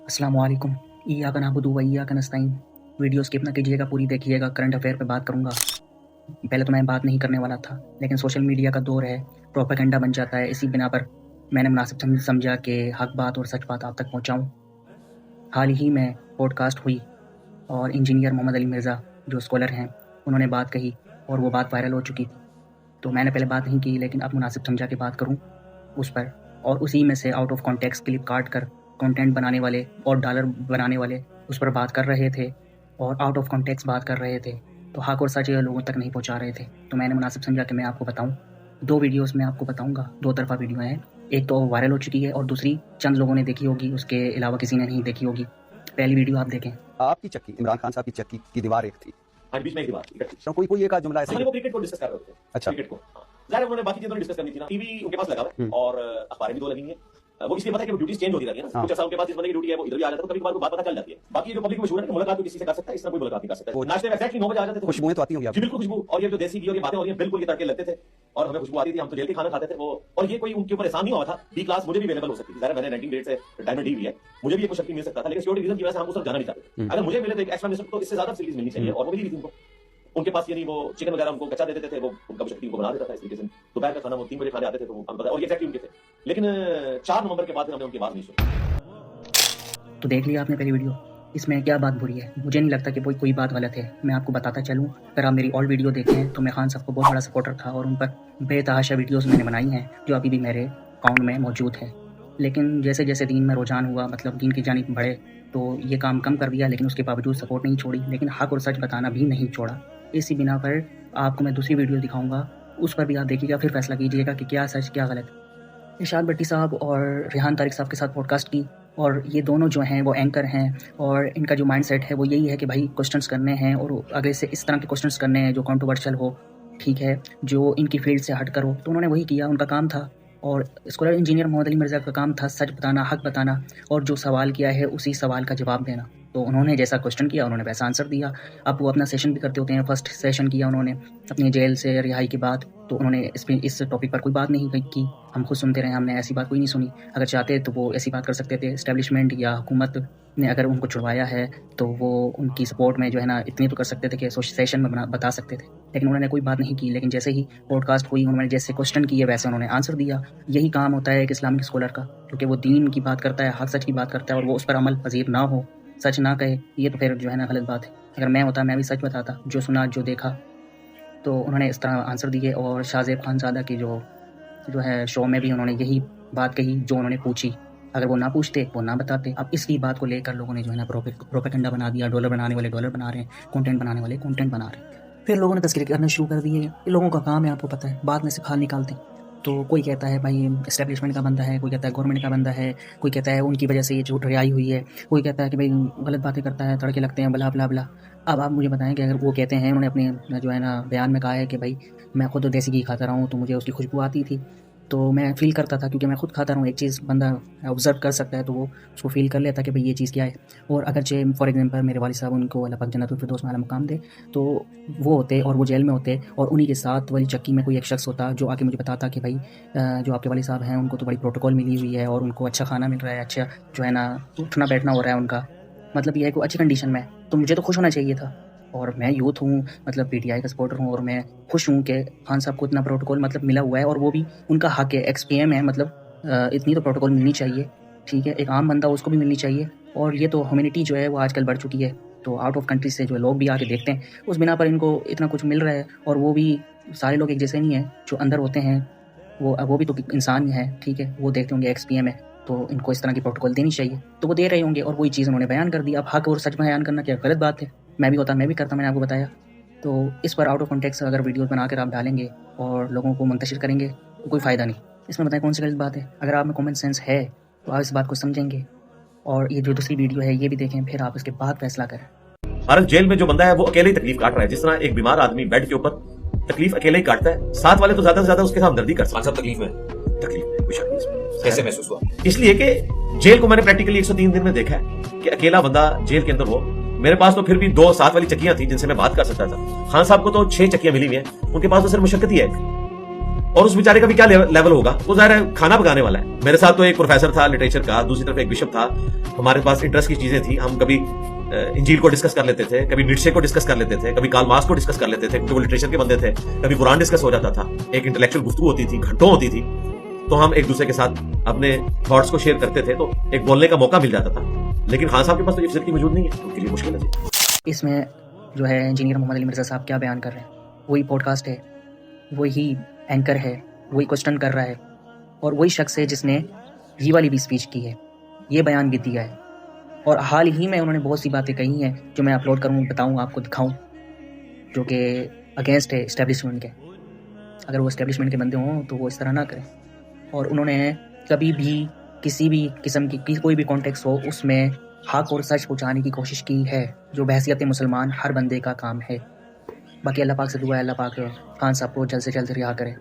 अस्सलाम वालेकुम। इय्याका नअबुदु व इय्याका नस्तईन। वीडियो स्किप ना कीजिएगा, पूरी देखिएगा। करंट अफेयर पे बात करूँगा। पहले तो मैं बात नहीं करने वाला था, लेकिन सोशल मीडिया का दौर है, प्रोपेगेंडा बन जाता है। इसी बिना पर मैंने मुनासिब समझा कि हक बात और सच बात आप तक पहुँचाऊँ। हाल ही में पॉडकास्ट हुई और इंजीनियर मोहम्मद अली मिर्ज़ा जो स्कॉलर हैं, उन्होंने बात कही और वो बात वायरल हो चुकी थी। तो मैंने पहले बात नहीं की, लेकिन अब मुनासिब समझा कि बात करूँ उस पर। और उसी में से आउट ऑफ कॉन्टेक्स्ट क्लिप काट कर कंटेंट बनाने वाले और डॉलर बनाने वाले उस पर बात कर रहे थे और आउट ऑफ कॉन्टेक्स्ट बात कर रहे थे, तो हक और सच लोगों तक नहीं पहुंचा रहे थे। तो मैंने मुनासिब समझा कि मैं आपको बताऊं। 2 वीडियोस में आपको बताऊंगा, 2 तरफा वीडियो हैं। एक तो वायरल हो चुकी है और दूसरी चंद लोगों ने देखी होगी, उसके अलावा किसी ने नहीं देखी होगी। पहली वीडियो आप देखें। आपकी चक्की, इमरान खान साहब की चक्की की दीवार एक थी, बीच में एक दीवार इकट्ठी। तो कोई एक जुमला ऐसे वो क्रिकेट को डिस्कस कर रहे थे। अच्छा। क्रिकेट को ज़ाहिर है उन्होंने बाकी चीज़ों डिस्कस करनी थी ना। टीवी उनके पास लगा हुआ है और अखबारें भी 2 लगी हैं। वो इसलिए पता है कि ड्यूटीज चेंज होती रहती है ना। कुछ ऐसा उनके पास इस बंदे की ड्यूटी है, वो इधर भी आ जाता है, तो कभी कभार बात पता चल जाती है। बाकी जो पब्लिक मशहूर है कि मुलाकात तो किसी से कर सकता है, इस तरह कोई मुलाकात नहीं कर सकता। नाश्ते में एक्जैक्टली 9 बजे आ जाते थे। खुशबुएं तो आती होंगी जी बिल्कुल खुशबू, और ये जो देसी घी और ये बातें हो रही हैं बिल्कुल ये तड़के लगते थे और हमें खुशबू आती थी। हम तो जेल के खाना खाते थे वो, और ये कोई उनके ऊपर एहसान नहीं हुआ था। बी क्लास मुझे भी अवेलेबल हो सकती थी। ज़ाहिर है मैंने 19 ग्रेड से रिटायरमेंट ली हुई है, मुझे भी ये कुछ शक्ति मिल सकता था, लेकिन सिक्योरिटी रीजन की वजह से हम उस तरफ जाना नहीं चाहते। अगर मुझे मिले तो एक एक्स्ट्रा मिनिस्टर को इससे ज्यादा फैसिलिटीज मिलनी चाहिए, और वो मिली थी उनको। उनके पास ये नहीं, वो चिकन वगैरह उनको कच्चा दे देते थे, वो उनका शक्ति उनको बना देता था। इस तरीके से दोपहर का खाना वो 3 बजे खाने आते थे, तो हम पता और ये एक्जैक्टली उनके थे। लेकिन 4 नवंबर के बाद हमने उनकी बात नहीं सुनी। तो देख लिया आपने पहली वीडियो, इसमें क्या बात बुरी है? मुझे नहीं लगता कि कोई बात गलत है। मैं आपको बताता चलूँ, अगर आप मेरी ऑल वीडियो देखें तो मैं खान साहब को बहुत बड़ा सपोर्टर था और उन पर बेतहाशा वीडियोस मैंने बनाई हैं जो अभी भी मेरे अकाउंट में मौजूद है। लेकिन जैसे जैसे दीन में रुझान हुआ, मतलब दीन की जानिब बढ़े, तो ये काम कम कर दिया, लेकिन उसके बावजूद सपोर्ट नहीं छोड़ी, लेकिन हक और सच बताना भी नहीं छोड़ा। इसी बिना पर आपको मैं दूसरी वीडियो दिखाऊंगा, उस पर भी आप देखिएगा, फिर फैसला कीजिएगा कि क्या सच क्या गलत। इरशाद भट्टी साहब और रेहान तारिक साहब के साथ पॉडकास्ट की, और ये दोनों जो हैं वो एंकर हैं, और इनका जो माइंडसेट है वो यही है कि भाई क्वेश्चंस करने हैं और आगे से इस तरह के क्वेश्चंस करने हैं जो कंट्रोवर्शियल हो, ठीक है, जो इनकी फील्ड से हट कर हो। तो उन्होंने वही किया, उनका काम था। और स्कॉलर इंजीनियर मोहम्मद अली मिर्ज़ा का काम था सच बताना, हक बताना, और जो सवाल किया है उसी सवाल का जवाब देना। तो उन्होंने जैसा क्वेश्चन किया उन्होंने वैसा आंसर दिया। अब वो अपना सेशन भी करते होते हैं। फर्स्ट सेशन किया उन्होंने अपनी जेल से रिहाई के बाद, तो उन्होंने इस टॉपिक पर कोई बात नहीं की। हम खुद सुनते रहे, हमने ऐसी बात कोई नहीं सुनी। अगर चाहते तो वो ऐसी बात कर सकते थे। एस्टेब्लिशमेंट या हुकूमत ने अगर उनको छुड़वाया है तो वो उनकी सपोर्ट में जो है ना इतनी तो कर सकते थे कि सेशन में बता सकते थे, लेकिन उन्होंने कोई बात नहीं की। लेकिन जैसे ही पॉडकास्ट हुई, उन्होंने जैसे क्वेश्चन किए वैसे उन्होंने आंसर दिया। यही काम होता है एक इस्लामिक स्कॉलर का, क्योंकि वो दीन की बात करता है, हक सच की बात करता है, और वो उस पर अमल पजीर ना हो, सच ना कहे, ये तो फिर जो है ना गलत बात है। अगर मैं होता मैं भी सच बताता, जो सुना जो देखा। तो उन्होंने इस तरह आंसर दिए। और शाहज़ेब खानज़ादा की जो है शो में भी उन्होंने यही बात कही जो उन्होंने पूछी। अगर वो ना पूछते, वो ना बताते। अब इसी बात को लेकर लोगों ने जो है ना प्रोपेगेंडा बना दिया। डॉलर बनाने वाले डॉलर बना रहे हैं, कंटेंट बनाने वाले कंटेंट बना रहे हैं। फिर लोगों ने तस्करी करना शुरू कर दी है। ये लोगों का काम है, आपको पता है, बाद में से खाल निकालते। तो कोई कहता है भाई एस्टेब्लिशमेंट का बंदा है, कोई कहता है गवर्नमेंट का बंदा है, कोई कहता है उनकी वजह से ये झूठ रिहाई हुई है, कोई कहता है कि भाई गलत बातें करता है, तड़के लगते हैं, बला बला बला। अब आप मुझे बताएं कि अगर वो कहते हैं, उन्होंने अपने जो है ना बयान में कहा है कि भाई मैं खुद देसी घी खाता रहा हूँ तो मुझे उसकी खुशबू आती थी, तो मैं फ़ील करता था, क्योंकि मैं खुद खाता रहा हूँ। एक चीज़ बंदा ऑब्ज़र्व कर सकता है तो वो उसको फ़ील कर लेता कि भाई ये चीज़ क्या है। और अगरचे फॉर एग्जांपल मेरे वालिद साहब, उनको अल्लाह पाक जन्नतुल फिरदौस में आला मकाम दे, तो वो होते और वो जेल में होते, और उन्हीं के साथ वाली चक्की में कोई एक शख्स होता जो आके मुझे बताता कि भाई जो आपके वालिद साहब हैं उनको तो बड़ी प्रोटोकॉल मिली हुई है और उनको अच्छा खाना मिल रहा है, अच्छा जो है ना उठना बैठना हो रहा है उनका, मतलब ये है कि अच्छी कंडीशन में। तो मुझे तो खुश होना चाहिए था, और मैं यूथ हूँ, मतलब पीटीआई का सपोर्टर हूँ, और मैं खुश हूँ कि खान साहब को इतना प्रोटोकॉल मतलब मिला हुआ है, और वो भी उनका हक है, एक्सपीएम है, मतलब इतनी तो प्रोटोकॉल मिलनी चाहिए, ठीक है। एक आम बंदा उसको भी मिलनी चाहिए। और ये तो ह्यूमैनिटी जो है वो आजकल बढ़ चुकी है, तो आउट ऑफ कंट्री से जो लोग भी आके देखते हैं उस बिना पर इनको इतना कुछ मिल रहा है। और वो भी सारे लोग एक जैसे नहीं हैं, जो अंदर होते हैं वो भी तो इंसान है, ठीक है। वो देखते होंगे एक्सपीएम है तो इनको इस तरह की प्रोटोकॉल देनी चाहिए, तो वो दे रहे होंगे, और वही चीज़ उन्होंने बयान कर दी। अब हक और सच बयान करना क्या गलत बात है? मैं भी होता मैं भी करता, मैंने आपको बताया। तो इस पर आउट ऑफ कॉन्टेक्स्ट अगर वीडियो बनाकर आप डालेंगे और लोगों को मुंतशिर करेंगे तो कोई फ़ायदा नहीं। इसमें बताएं कौन सी गलत बात है? अगर आप में कॉमन सेंस है तो आप इस बात को समझेंगे। और ये जो दूसरी वीडियो है ये भी देखें, फिर आप इसके बाद फैसला करें। भारत जेल में जो बंदा है वो अकेले ही तकलीफ काट रहा है। जिस तरह एक बीमार आदमी बेड के ऊपर तकलीफ अकेले ही काटता है, साथ वाले तो ज्यादा से ज्यादा उसके साथ हमदर्दी कर सकते हैं। तकलीफ में कोई शक नहीं। कैसे महसूस हुआ? इसलिए कि जेल को मैंने प्रैक्टिकली 103 दिन में देखा है कि अकेला बंदा जेल के अंदर हो। मेरे पास तो फिर भी 2 साथ वाली चक्कियां थी जिनसे मैं बात कर सकता था। खान साहब को तो 6 चक्कियां मिली हुई हैं, उनके पास तो सिर्फ मुशक्कत ही है। और उस बेचारे का भी क्या लेवल होगा, वो ज़ाहिर है खाना पकाने वाला है। मेरे साथ तो एक प्रोफेसर था लिटरेचर का, दूसरी तरफ एक बिशप था। हमारे पास इंटरेस्ट की चीजें थी, हम कभी इंजील को डिस्कस कर लेते थे, कभी नीट्शे को डिस्कस कर लेते थे, कभी कार्ल मार्क्स को डिस्कस कर लेते थे क्योंकि वो लिटरेचर के बंदे थे, कभी कुरान डिस्कस हो जाता था, एक इंटेलेक्चुअल गुफ्तगू होती थी, घंटों होती थी। तो हम एक दूसरे के साथ अपने थॉट्स को शेयर करते थे, तो एक बोलने का मौका मिल जाता था। लेकिन खान साहब के पास तो ये फैसिलिटी मौजूद नहीं है, उनके लिए मुश्किल है। इसमें जो है इंजीनियर मोहम्मद अली मिर्ज़ा साहब क्या बयान कर रहे हैं, वही पॉडकास्ट है, वही एंकर है, वही क्वेश्चन कर रहा है, और वही शख्स है जिसने ये वाली भी स्पीच की है, ये बयान भी दिया है। और हाल ही में उन्होंने बहुत सी बातें कही हैं जो मैं अपलोड करूँ, बताऊँ, आपको दिखाऊँ, जो कि अगेंस्ट है इस्टेब्लिशमेंट के। अगर वो इस्टेब्लिशमेंट के बंदे हों तो वो इस तरह ना करें। और उन्होंने कभी भी किसी भी किस्म की कोई भी कॉन्टेक्स्ट हो उसमें हक और सच पहुँचाने की कोशिश की है, जो बहसियत मुसलमान हर बंदे का काम है। बाकी अल्लाह पाक से दुआ है, अल्लाह पाक खान साहब को जल्द से जल्द रिहा करे।